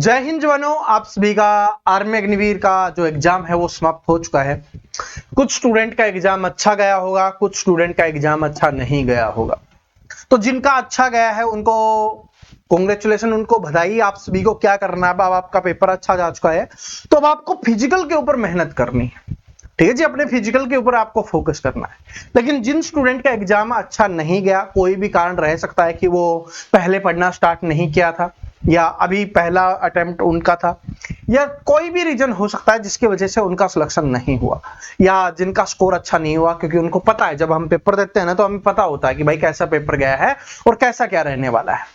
जय हिंद जवानों, आप सभी का आर्मी अग्निवीर का जो एग्जाम है वो समाप्त हो चुका है। कुछ स्टूडेंट का एग्जाम अच्छा गया होगा, कुछ स्टूडेंट का एग्जाम अच्छा नहीं गया होगा। तो जिनका अच्छा गया है उनको कॉन्ग्रेचुलेशन, उनको बधाई। आप सभी को क्या करना है, अब आपका पेपर अच्छा जा चुका है तो अब आपको फिजिकल के ऊपर मेहनत करनी है। ठीक है जी, अपने फिजिकल के ऊपर आपको फोकस करना है। लेकिन जिन स्टूडेंट का एग्जाम अच्छा नहीं गया, कोई भी कारण रह सकता है कि वो पहले पढ़ना स्टार्ट नहीं किया था, या अभी पहला अटेम्प्ट उनका था, या कोई भी रीजन हो सकता है जिसकी वजह से उनका सिलेक्शन नहीं हुआ, या जिनका स्कोर अच्छा नहीं हुआ। क्योंकि उनको पता है, जब हम पेपर देते हैं ना तो हमें पता होता है कि भाई कैसा पेपर गया है और कैसा क्या रहने वाला है।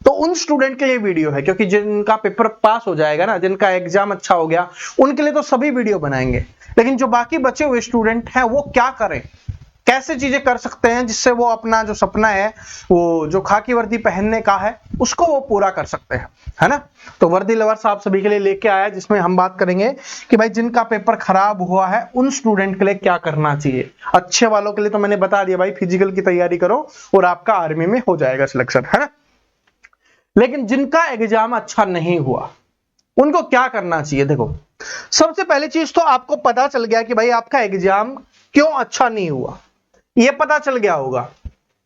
तो उन स्टूडेंट के लिए वीडियो है, क्योंकि जिनका पेपर पास हो जाएगा ना, जिनका एग्जाम अच्छा हो गया, उनके लिए तो सभी वीडियो बनाएंगे। लेकिन जो बाकी बचे हुए स्टूडेंट हैं वो क्या करें, कैसे चीजें कर सकते हैं जिससे वो अपना जो सपना है, वो जो खाकी वर्दी पहनने का है, उसको वो पूरा कर सकते हैं, है ना। तो वर्दी लवर्स आप सभी के लिए लेके आया, जिसमें हम बात करेंगे कि भाई जिनका पेपर खराब हुआ है उन स्टूडेंट के लिए क्या करना चाहिए। अच्छे वालों के लिए तो मैंने बता दिया, भाई फिजिकल की तैयारी करो और आपका आर्मी में हो जाएगा सिलेक्शन, है ना। लेकिन जिनका एग्जाम अच्छा नहीं हुआ उनको क्या करना चाहिए। देखो, सबसे पहली चीज तो आपको पता चल गया कि भाई आपका एग्जाम क्यों अच्छा नहीं हुआ। ये पता चल गया होगा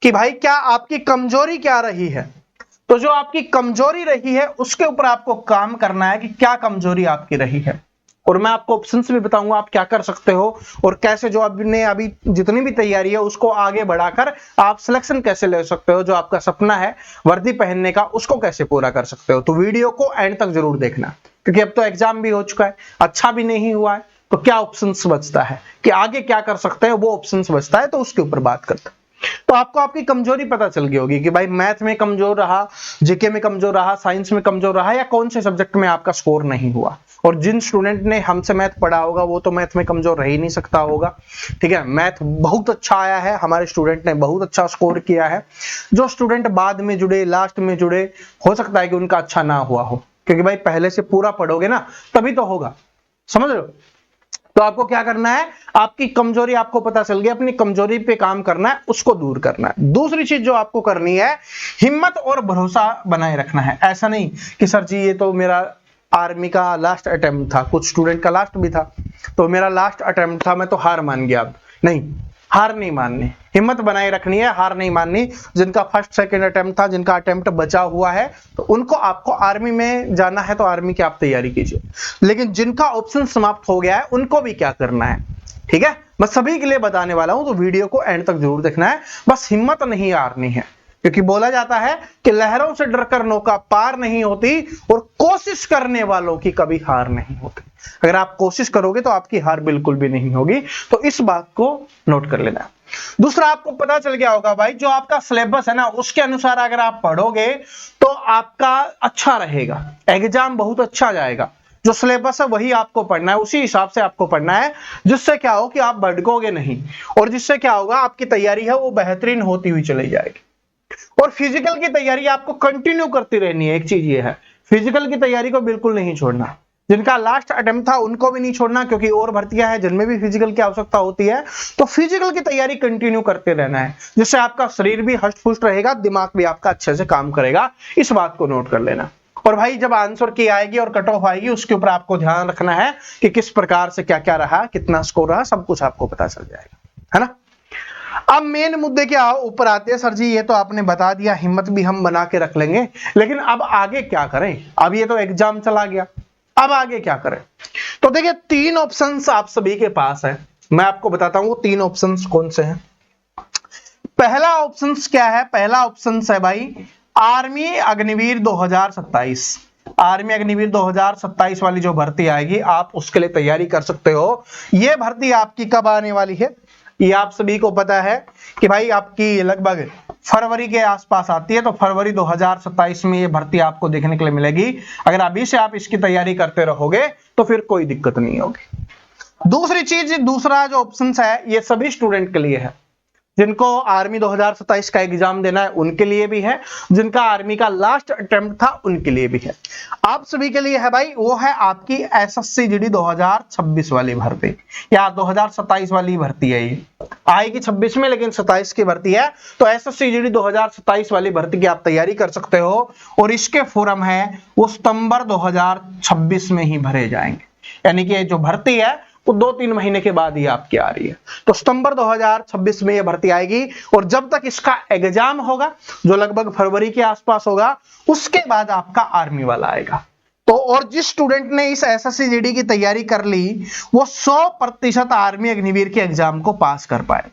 कि भाई क्या आपकी कमजोरी क्या रही है। तो जो आपकी कमजोरी रही है उसके ऊपर आपको काम करना है कि क्या कमजोरी आपकी रही है। और मैं आपको ऑप्शंस भी बताऊंगा आप क्या कर सकते हो, और कैसे जो आपने अभी जितनी भी तैयारी है उसको आगे बढ़ाकर आप सिलेक्शन कैसे ले सकते हो। जो आपका सपना है वर्दी पहनने का, उसको कैसे पूरा कर सकते हो। तो वीडियो को एंड तक जरूर देखना, क्योंकि अब तो एग्जाम भी हो चुका है, अच्छा भी नहीं हुआ है, तो क्या ऑप्शंस बचता है कि आगे क्या कर सकते हैं, वो ऑप्शंस बचता है, तो उसके ऊपर बात करते हैं। तो आपको आपकी कमजोरी पता चल गई होगी कि भाई मैथ में कमजोर रहा, जीके में कमजोर रहा, साइंस में कमजोर रहा, या कौन से सब्जेक्ट में आपका स्कोर नहीं हुआ। और जिन स्टूडेंट ने हमसे मैथ पढ़ा होगा वो तो मैथ में कमजोर रह ही नहीं सकता होगा। ठीक है, मैथ बहुत अच्छा आया है, हमारे स्टूडेंट ने बहुत अच्छा स्कोर किया है। जो स्टूडेंट बाद में जुड़े, लास्ट में जुड़े, हो सकता है कि उनका अच्छा ना हुआ हो, क्योंकि भाई पहले से पूरा पढ़ोगे ना तभी तो होगा, समझ रहे हो। तो आपको क्या करना है, आपकी कमजोरी आपको पता चल गई, अपनी कमजोरी पे काम करना है, उसको दूर करना है। दूसरी चीज जो आपको करनी है, हिम्मत और भरोसा बनाए रखना है। ऐसा नहीं कि सर जी ये तो मेरा आर्मी का लास्ट अटेम्प्ट था, कुछ स्टूडेंट का लास्ट भी था, तो मेरा लास्ट अटेम्प्ट था, मैं तो हार मान गया। नहीं, हार नहीं माननी, हिम्मत बनाए रखनी है, हार नहीं माननी। जिनका फर्स्ट सेकंड अटेम्प्ट था, जिनका अटेम्प्ट बचा हुआ है, तो उनको आपको आर्मी में जाना है तो आर्मी की आप तैयारी कीजिए। लेकिन जिनका ऑप्शन समाप्त हो गया है उनको भी क्या करना है, ठीक है, मैं सभी के लिए बताने वाला हूं, तो वीडियो को एंड तक जरूर देखना है। बस हिम्मत नहीं हारनी है, क्योंकि बोला जाता है कि लहरों से डरकर नौका पार नहीं होती, और कोशिश करने वालों की कभी हार नहीं होती। अगर आप कोशिश करोगे तो आपकी हार बिल्कुल भी नहीं होगी, तो इस बात को नोट कर लेना। दूसरा, आपको पता चल गया होगा भाई जो आपका सिलेबस है ना, उसके अनुसार अगर आप पढ़ोगे तो आपका अच्छा रहेगा, एग्जाम बहुत अच्छा जाएगा। जो सिलेबस है वही आपको पढ़ना है, उसी हिसाब से आपको पढ़ना है, जिससे क्या हो कि आप भटकोगे नहीं, और जिससे क्या होगा आपकी तैयारी है वो बेहतरीन होती हुई चली जाएगी। और फिजिकल की तैयारी आपको कंटिन्यू करती रहनी है। एक चीज ये है, फिजिकल की तैयारी को बिल्कुल नहीं छोड़ना। जिनका लास्ट अटेम्प्ट था उनको भी नहीं छोड़ना, क्योंकि और भर्तियां हैं जिनमें भी फिजिकल की आवश्यकता होती है। तो फिजिकल की तैयारी कंटिन्यू करते रहना है, जिससे आपका शरीर भी हष्ट पुष्ट रहेगा, दिमाग भी आपका अच्छे से काम करेगा। इस बात को नोट कर लेना। और भाई जब आंसर की आएगी और कट ऑफ आएगी, उसके ऊपर आपको ध्यान रखना है कि किस प्रकार से क्या क्या रहा, कितना स्कोर रहा, सब कुछ आपको पता चल जाएगा, है ना। अब मेन मुद्दे क्या ऊपर आते हैं, सर जी ये तो आपने बता दिया, हिम्मत भी हम बना के रख लेंगे, लेकिन अब आगे क्या करें। अब ये तो एग्जाम चला गया, अब आगे क्या करें। तो देखिए, तीन ऑप्शंस आप सभी के पास है, मैं आपको बताता हूं वो तीन ऑप्शंस कौन से हैं। पहला ऑप्शंस क्या है, पहला ऑप्शंस है भाई आर्मी अग्निवीर 2027। आर्मी अग्निवीर 2027 वाली जो भर्ती आएगी, आप उसके लिए तैयारी कर सकते हो। ये भर्ती आपकी कब आने वाली है, ये आप सभी को पता है कि भाई आपकी लगभग फरवरी के आसपास आती है। तो फरवरी 2027 में ये भर्ती आपको देखने के लिए मिलेगी। अगर अभी से आप इसकी तैयारी करते रहोगे तो फिर कोई दिक्कत नहीं होगी। दूसरी चीज, दूसरा जो ऑप्शन है ये सभी स्टूडेंट के लिए है। जिनको आर्मी 2027 का एग्जाम देना है उनके लिए भी है, जिनका आर्मी का लास्ट अटेम्प्ट था उनके लिए भी है। आप सभी के लिए है भाई, वो है आपकी एसएससी जीडी 2026 वाली भर्ती या 2027 वाली भर्ती है। ये आएगी 26 में लेकिन 27 की भर्ती है, तो एसएससी जीडी 2027 वाली भर्ती की आप तैयारी कर सकते हो। और इसके फॉर्म है वो सितंबर 2026 में ही भरे जाएंगे, यानी कि जो भर्ती है वो 2-3 महीने के बाद ही आपकी आ रही है। तो सितंबर 2026 में ये भर्ती आएगी और जब तक इसका एग्जाम होगा जो लगभग फरवरी के आसपास होगा, उसके बाद आपका आर्मी वाला आएगा। तो और जिस स्टूडेंट ने इस एसएससी जीडी की तैयारी कर ली वो 100% आर्मी अग्निवीर के एग्जाम को पास कर पाएगा।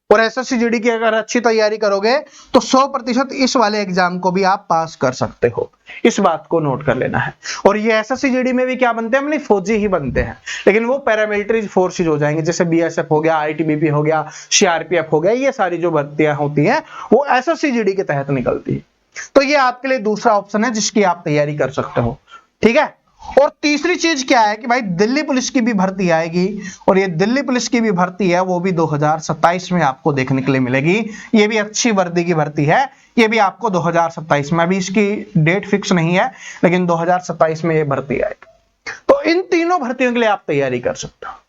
और एसएससी जीडी की अगर अच्छी तैयारी करोगे तो 100% इस वाले एग्जाम को भी आप पास कर सकते हो, इस बात को नोट कर लेना है। और ये एसएससी जीडी में भी क्या बनते हैं, अपनी फौजी ही बनते हैं, लेकिन वो पैरामिलिट्री फोर्सेज हो जाएंगे, जैसे बीएसएफ हो गया, आईटीबीपी हो गया, सीआरपीएफ हो गया, ये सारी जो भर्तियां होती हैं वो एसएससी जीडी के तहत निकलती है। तो ये आपके लिए दूसरा ऑप्शन है जिसकी आप तैयारी कर सकते हो, ठीक है। और तीसरी चीज क्या है कि भाई दिल्ली पुलिस की भी भर्ती आएगी, और ये दिल्ली पुलिस की भी भर्ती है वो भी 2027 में आपको देखने के लिए मिलेगी। ये भी अच्छी वर्दी की भर्ती है, ये भी आपको 2027 में, अभी इसकी डेट फिक्स नहीं है लेकिन 2027 में ये भर्ती आएगी। तो इन तीनों भर्तियों के लिए आप तैयारी कर सकते हो।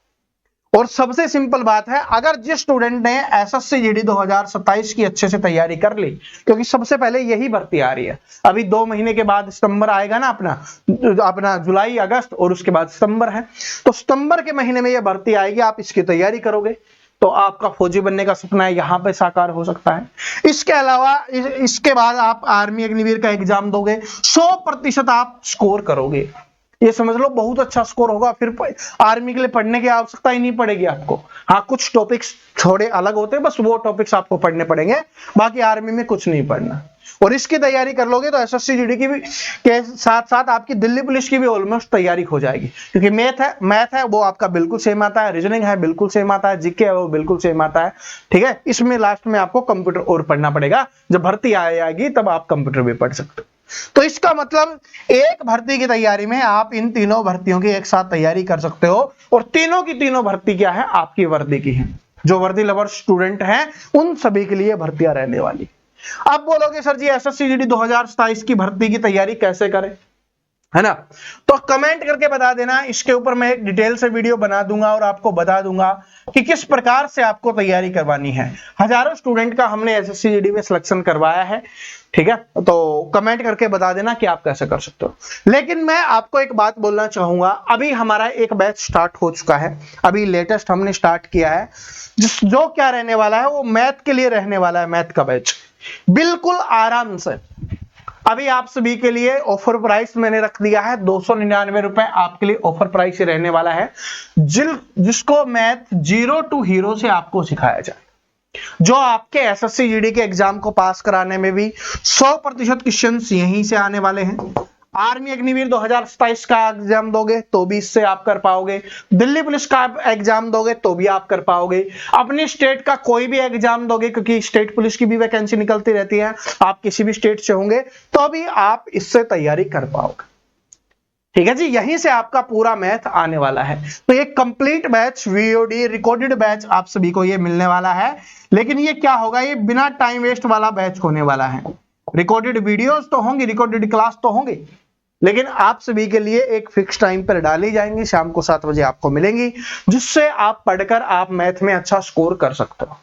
और सबसे सिंपल बात है, अगर जिस स्टूडेंट ने एसएससी जीडी 2027 की अच्छे से तैयारी कर ली, क्योंकि सबसे पहले यही भर्ती आ रही है, अभी 2 महीने के बाद सितंबर आएगा ना, अपना जुलाई अगस्त और उसके बाद सितंबर है, तो सितंबर के महीने में यह भर्ती आएगी, आप इसकी तैयारी करोगे तो आपका फौजी बनने का सपना है यहाँ पे साकार हो सकता है। इसके अलावा इसके बाद आप आर्मी अग्निवीर का एग्जाम दोगे, 100% आप स्कोर करोगे, ये समझ लो बहुत अच्छा स्कोर होगा, फिर आर्मी के लिए पढ़ने की आवश्यकता ही नहीं पड़ेगी आपको। हाँ, कुछ टॉपिक्स थोड़े अलग होते हैं, बस वो टॉपिक्स आपको पढ़ने पड़ेंगे, बाकी आर्मी में कुछ नहीं पढ़ना। और इसकी तैयारी कर लोगे तो एसएससी जीडी की भी के साथ साथ आपकी दिल्ली पुलिस की भी ऑलमोस्ट तैयारी हो जाएगी, क्योंकि मैथ है वो आपका बिल्कुल सेम आता है, रीजनिंग है बिल्कुल सेम आता है, जीके है वो बिल्कुल सेम आता है, ठीक है। इसमें लास्ट में आपको कंप्यूटर और पढ़ना पड़ेगा, जब भर्ती आएगी तब आप कंप्यूटर भी पढ़ सकते हो। तो इसका मतलब एक भर्ती की तैयारी में आप इन तीनों भर्तियों की एक साथ तैयारी कर सकते हो, और तीनों की तीनों भर्ती क्या है, आपकी वर्दी की है। जो वर्दी लवर स्टूडेंट हैं उन सभी के लिए भर्तियां रहने वाली। अब बोलोगे सर जी एसएससी जीडी 2027 की भर्ती की तैयारी कैसे करें, है ना, तो कमेंट करके बता देना, इसके ऊपर मैं एक डिटेल से वीडियो बना दूंगा और आपको बता दूंगा कि किस प्रकार से आपको तैयारी करवानी है। हजारों स्टूडेंट का हमने एसएससी जीडी में सिलेक्शन करवाया है, ठीक है, तो कमेंट करके बता देना कि आप कैसे कर सकते हो। लेकिन मैं आपको एक बात बोलना चाहूंगा, अभी हमारा एक बैच स्टार्ट हो चुका है, अभी लेटेस्ट हमने स्टार्ट किया है, जो क्या रहने वाला है वो मैथ के लिए रहने वाला है, मैथ का बैच बिल्कुल आराम से। अभी आप सभी के लिए ऑफर प्राइस मैंने रख दिया है 299 रुपए, आपके लिए ऑफर प्राइस रहने वाला है, जिसको मैथ 0 to हीरो से आपको सिखाया जाए, जो आपके एसएससी जीडी के एग्जाम को पास कराने में भी 100% क्वेश्चंस यहीं से आने वाले हैं। आर्मी अग्निवीर 2027 का एग्जाम दोगे तो भी इससे आप कर पाओगे, दिल्ली पुलिस का एग्जाम दोगे तो भी आप कर पाओगे, अपनी स्टेट का कोई भी एग्जाम दोगे, क्योंकि स्टेट पुलिस की भी वैकेंसी निकलती रहती है, आप किसी भी स्टेट से होंगे तो भी आप इससे तैयारी कर पाओगे, ठीक है जी। यहीं से आपका पूरा मैथ आने वाला है। तो ये complete batch VOD recorded batch आप सभी को ये मिलने वाला है, लेकिन ये क्या होगा, ये बिना टाइम वेस्ट वाला बैच होने वाला है। रिकॉर्डेड वीडियोस तो होंगी, रिकॉर्डेड क्लास तो होंगे, लेकिन आप सभी के लिए एक फिक्स टाइम पर डाली जाएंगी, शाम को 7 बजे आपको मिलेंगी, जिससे आप पढ़कर आप मैथ में अच्छा स्कोर कर सकते हो।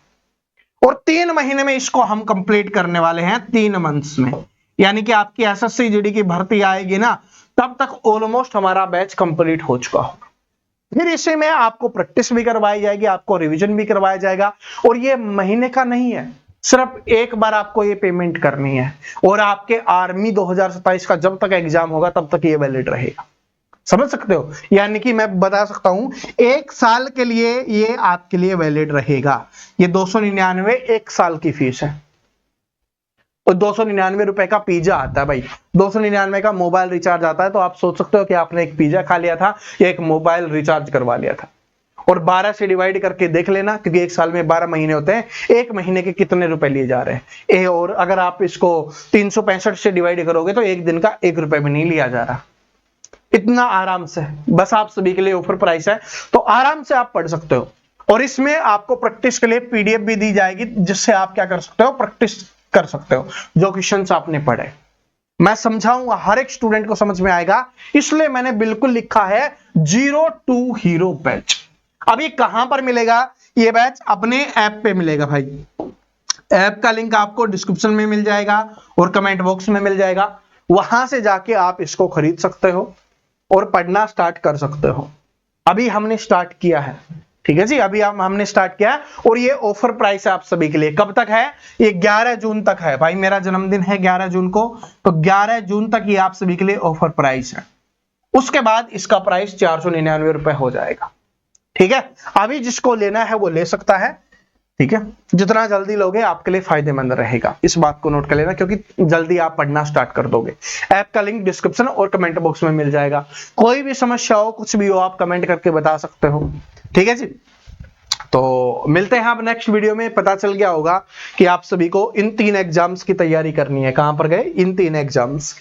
और 3 महीने में इसको हम कंप्लीट करने वाले हैं, 3 मंथ्स में, यानी कि आपकी एसएससी जीडी की भर्ती आएगी ना, तब तक ऑलमोस्ट हमारा बैच कंप्लीट हो चुका होगा। फिर इसी में आपको प्रैक्टिस भी करवाई जाएगी, आपको रिवीजन भी करवाया जाएगा, और ये महीने का नहीं है, सिर्फ एक बार आपको ये पेमेंट करनी है, और आपके आर्मी 2027 का जब तक एग्जाम होगा तब तक ये वैलिड रहेगा। समझ सकते हो, यानी कि मैं बता सकता हूं 1 साल के लिए ये आपके लिए वैलिड रहेगा। ये 299 1 साल की फीस है, और 299 रुपए का पिज्जा आता है भाई, 299 का मोबाइल रिचार्ज आता है। तो आप सोच सकते हो कि आपने एक पिज्जा खा लिया था या एक मोबाइल रिचार्ज करवा लिया था। और 12 से डिवाइड करके देख लेना, क्योंकि 1 साल में 12 महीने होते हैं, 1 महीने के कितने रुपए लिए जा रहे हैं। और अगर आप इसको 365 से डिवाइड करोगे तो 1 दिन का 1 रुपए भी नहीं लिया जा रहा, इतना आराम से। बस आप सभी के लिए ऑफर प्राइस है, तो आराम से आप पढ़ सकते हो। और इसमें आपको प्रैक्टिस के लिए पीडीएफ भी दी जाएगी, जिससे आप क्या कर सकते हो, प्रैक्टिस कर सकते हो जो क्वेश्चंस आपने पढ़े। मैं समझाऊंगा, हर एक स्टूडेंट को समझ में आएगा, इसलिए मैंने बिल्कुल लिखा है 0 to हीरो बैच। अब ये कहां पर मिलेगा? ये बैच अपने ऐप पे मिलेगा भाई। ऐप का लिंक आपको डिस्क्रिप्शन में मिल जाएगा और कमेंट बॉक्स में मिल जाएगा। वहां से जाके आप इसको खरीद सकते हो और पढ़ना स्टार्ट कर सकते हो। अभी हमने स्टार्ट किया है, ठीक है जी, अभी हमने स्टार्ट किया है और ये ऑफर प्राइस है आप सभी के लिए। कब तक है? ये 11 जून तक है भाई। मेरा जन्मदिन है 11 जून को, तो 11 जून तक ये आप सभी के लिए ऑफर प्राइस है। उसके बाद इसका प्राइस 499 रुपए हो जाएगा, ठीक है। अभी जिसको लेना है वो ले सकता है, ठीक है। जितना जल्दी लोगे आपके लिए फायदेमंद रहेगा, इस बात को नोट कर लेना, क्योंकि जल्दी आप पढ़ना स्टार्ट कर दोगे। ऐप का लिंक डिस्क्रिप्शन और कमेंट बॉक्स में मिल जाएगा। कोई भी समस्या हो, कुछ भी हो, आप कमेंट करके बता सकते हो, ठीक है जी। तो मिलते हैं आप नेक्स्ट वीडियो में। पता चल गया होगा कि आप सभी को इन 3 एग्जाम्स की तैयारी करनी है। कहां पर गए? इन 3 एग्जाम्स,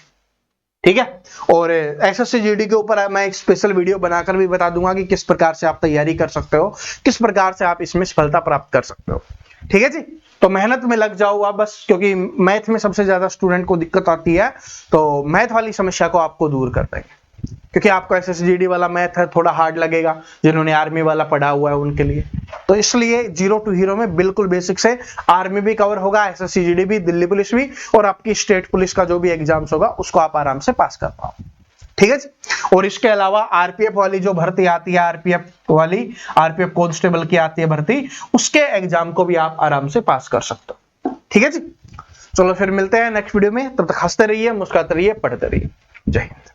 ठीक है। और एसएससी जीडी के ऊपर मैं एक स्पेशल वीडियो बनाकर भी बता दूंगा कि किस प्रकार से आप तैयारी कर सकते हो, किस प्रकार से आप इसमें सफलता प्राप्त कर सकते हो, ठीक है जी। तो मेहनत में लग जाओ आप बस, क्योंकि मैथ में सबसे ज्यादा स्टूडेंट को दिक्कत आती है, तो मैथ वाली समस्या को आपको दूर कर देंगे। क्योंकि आपको एसएसजीडी वाला मैथ है थोड़ा हार्ड लगेगा, जिन्होंने आर्मी वाला पढ़ा हुआ है उनके लिए। तो इसलिए 0 to हीरो में बिल्कुल बेसिक से आर्मी भी कवर होगा, एसएसजीडी भी, दिल्ली पुलिस भी, और आपकी स्टेट पुलिस का जो भी एग्जाम्स होगा उसको आप आराम से पास कर पाओ, ठीक है जी। और इसके अलावा आरपीएफ वाली जो भर्ती आती है, आरपीएफ कांस्टेबल की आती है भर्ती, उसके एग्जाम को भी आप आराम से पास कर सकते हो, ठीक है जी। चलो फिर मिलते हैं नेक्स्ट वीडियो में, तब तक हंसते रहिए, मुस्कुराते रहिए, पढ़ते रहिए। जय हिंद।